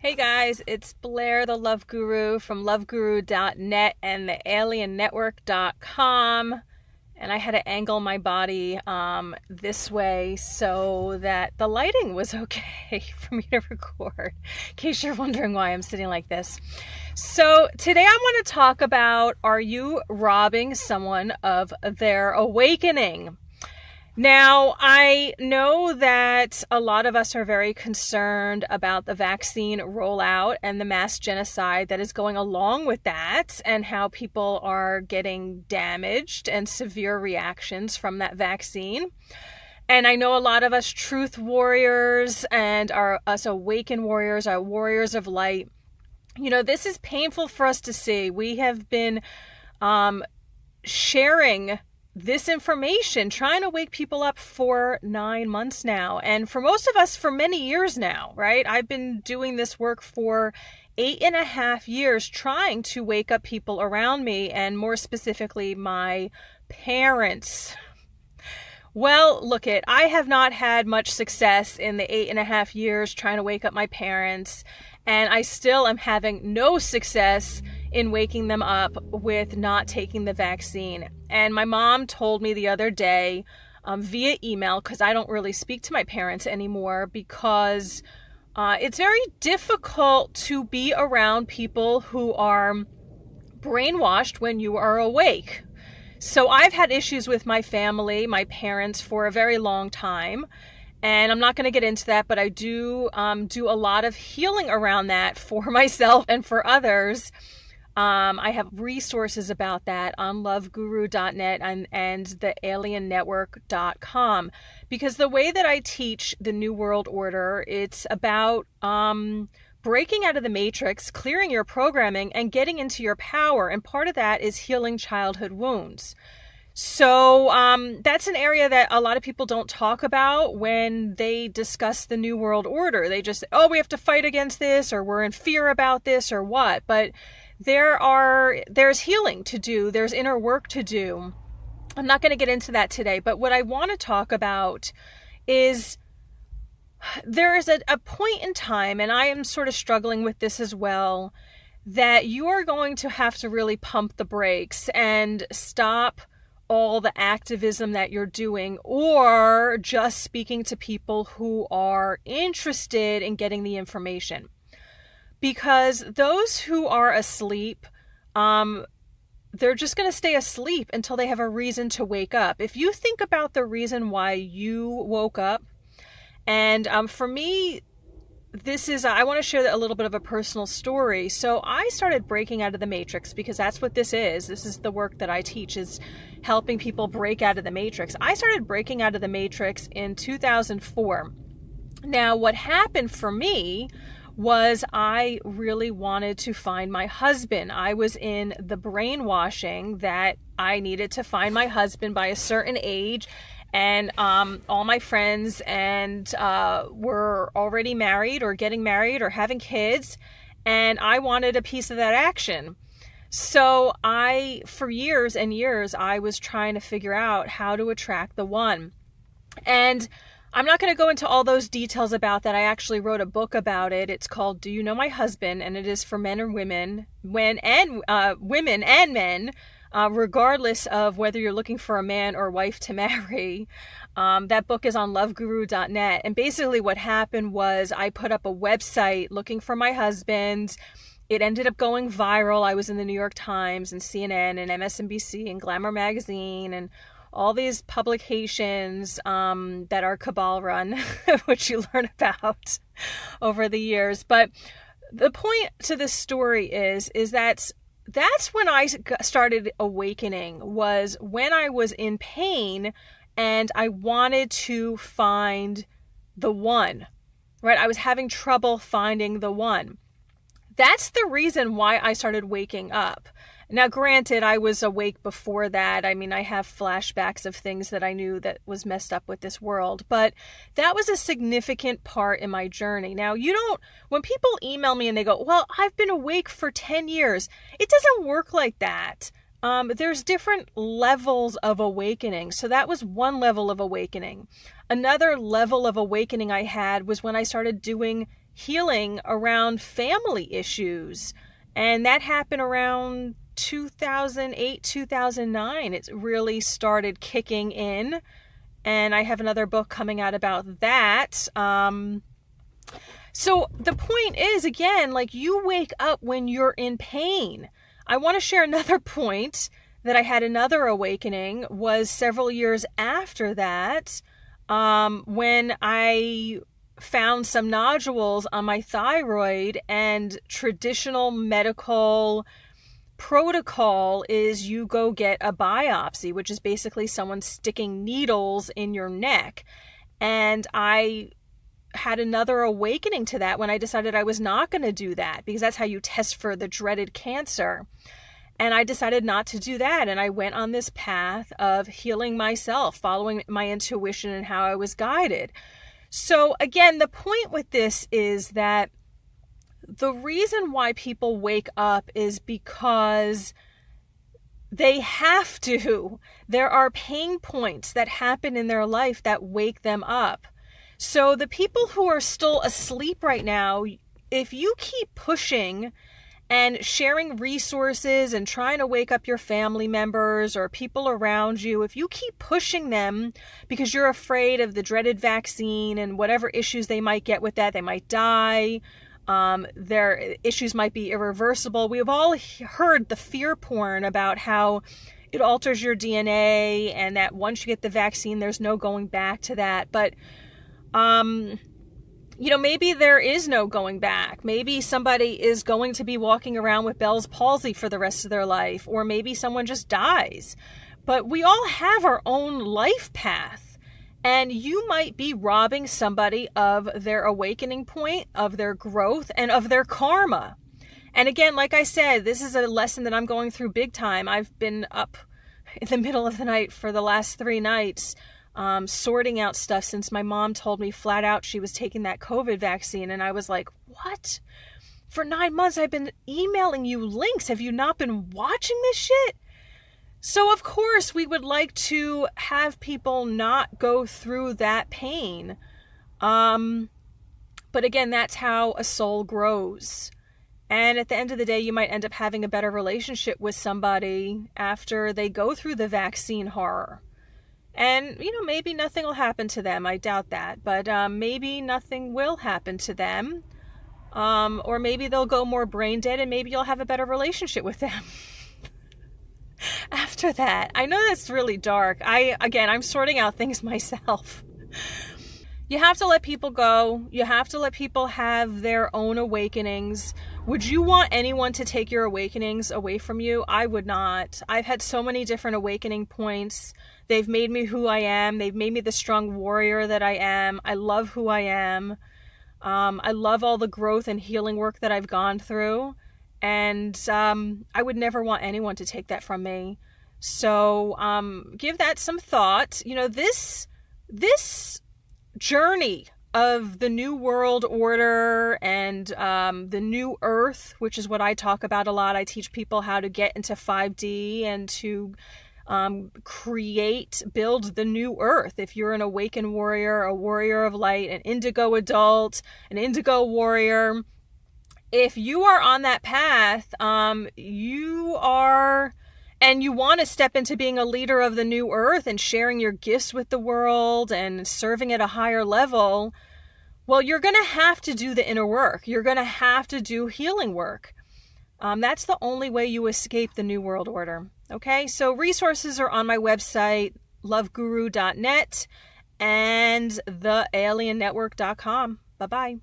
Hey guys, it's Blair, the Love Guru from loveguru.net and the aliennetwork.com. And I had to angle my body this way so that the lighting was okay for me to record, in case you're wondering why I'm sitting like this. So today I want to talk about, are you robbing someone of their awakening? Now, I know that a lot of us are very concerned about the vaccine rollout and the mass genocide that is going along with that, and how people are getting damaged and severe reactions from that vaccine. And I know a lot of us truth warriors and us awakened warriors, our warriors of light, this is painful for us to see. We have been sharing this information, trying to wake people up for 9 months now. And for most of us, for many years now, right? I've been doing this work for 8.5 years, trying to wake up people around me, and more specifically, my parents. Well, I have not had much success in the 8.5 years trying to wake up my parents, and I still am having no success in waking them up with not taking the vaccine. And my mom told me the other day via email, because I don't really speak to my parents anymore, because it's very difficult to be around people who are brainwashed when you are awake. So I've had issues with my family, my parents, for a very long time. And I'm not going to get into that, but I do do a lot of healing around that for myself and for others. I have resources about that on loveguru.net and the aliennetwork.com, because the way that I teach the New World Order, it's about breaking out of the matrix, clearing your programming, and getting into your power. And part of that is healing childhood wounds. So that's an area that a lot of people don't talk about when they discuss the New World Order. They just, we have to fight against this, or we're in fear about this, or what. But there's healing to do. There's inner work to do. I'm not going to get into that today, but what I want to talk about is there is a point in time, and I am sort of struggling with this as well, that you are going to have to really pump the brakes and stop all the activism that you're doing, or just speaking to people who are interested in getting the information. Because those who are asleep, they're just going to stay asleep until they have a reason to wake up. If you think about the reason why you woke up, and for me, I want to share a little bit of a personal story. So I started breaking out of the matrix, because that's what this is. This is the work that I teach, is helping people break out of the matrix. I started breaking out of the matrix in 2004. Now, what happened for me was I really wanted to find my husband. I was in the brainwashing that I needed to find my husband by a certain age, and all my friends were already married or getting married or having kids, and I wanted a piece of that action. So for years and years, I was trying to figure out how to attract the one. And I'm not going to go into all those details about that. I actually wrote a book about it. It's called Do You Know My Husband? And it is for men and women, women and men, regardless of whether you're looking for a man or wife to marry. That book is on loveguru.net. And basically what happened was I put up a website looking for my husband. It ended up going viral. I was in the New York Times and CNN and MSNBC and Glamour magazine and all these publications that are cabal run, which you learn about over the years. But the point to this story is that's when I started awakening, was when I was in pain and I wanted to find the one, right? I was having trouble finding the one. That's the reason why I started waking up. Now, granted, I was awake before that. I mean, I have flashbacks of things that I knew that was messed up with this world, but that was a significant part in my journey. Now, when people email me and they go, well, I've been awake for 10 years, it doesn't work like that. There's different levels of awakening. So that was one level of awakening. Another level of awakening I had was when I started doing healing around family issues. And that happened around 2008, 2009. It really started kicking in. And I have another book coming out about that. So the point is, again, like, you wake up when you're in pain. I want to share another point that I had another awakening was several years after that, when I found some nodules on my thyroid, and traditional medical protocol is you go get a biopsy, which is basically someone sticking needles in your neck. And I had another awakening to that when I decided I was not going to do that, because that's how you test for the dreaded cancer. And I decided not to do that. And I went on this path of healing myself, following my intuition and how I was guided. So again, the point with this is that the reason why people wake up is because they have to. There are pain points that happen in their life that wake them up. So the people who are still asleep right now, if you keep pushing and sharing resources and trying to wake up your family members or people around you, if you keep pushing them because you're afraid of the dreaded vaccine and whatever issues they might get with that, they might die, their issues might be irreversible. We've all heard the fear porn about how it alters your DNA and that once you get the vaccine, there's no going back to that. But maybe there is no going back. Maybe somebody is going to be walking around with Bell's palsy for the rest of their life, or maybe someone just dies. But we all have our own life path, and you might be robbing somebody of their awakening point, of their growth, and of their karma. And again, like I said, this is a lesson that I'm going through big time. I've been up in the middle of the night for the last 3 nights, sorting out stuff since my mom told me flat out she was taking that COVID vaccine. And I was like, what? For 9 months, I've been emailing you links. Have you not been watching this shit? So of course we would like to have people not go through that pain. But again, that's how a soul grows. And at the end of the day, you might end up having a better relationship with somebody after they go through the vaccine horror. And, maybe nothing will happen to them. I doubt that. But maybe nothing will happen to them. Or maybe they'll go more brain dead and maybe you'll have a better relationship with them after that. I know that's really dark. I'm sorting out things myself. You have to let people go. You have to let people have their own awakenings. Would you want anyone to take your awakenings away from you? I would not. I've had so many different awakening points. They've made me who I am. They've made me the strong warrior that I am. I love who I am. I love all the growth and healing work that I've gone through. And I would never want anyone to take that from me. So give that some thought. This journey of the New World Order and the New Earth, which is what I talk about a lot. I teach people how to get into 5D and to build the new earth. If you're an awakened warrior, a warrior of light, an indigo adult, an indigo warrior, if you are on that path, you want to step into being a leader of the new earth and sharing your gifts with the world and serving at a higher level, well, you're going to have to do the inner work. You're going to have to do healing work. That's the only way you escape the New World Order. Okay, so resources are on my website, loveguru.net and thealiennetwork.com. Bye-bye.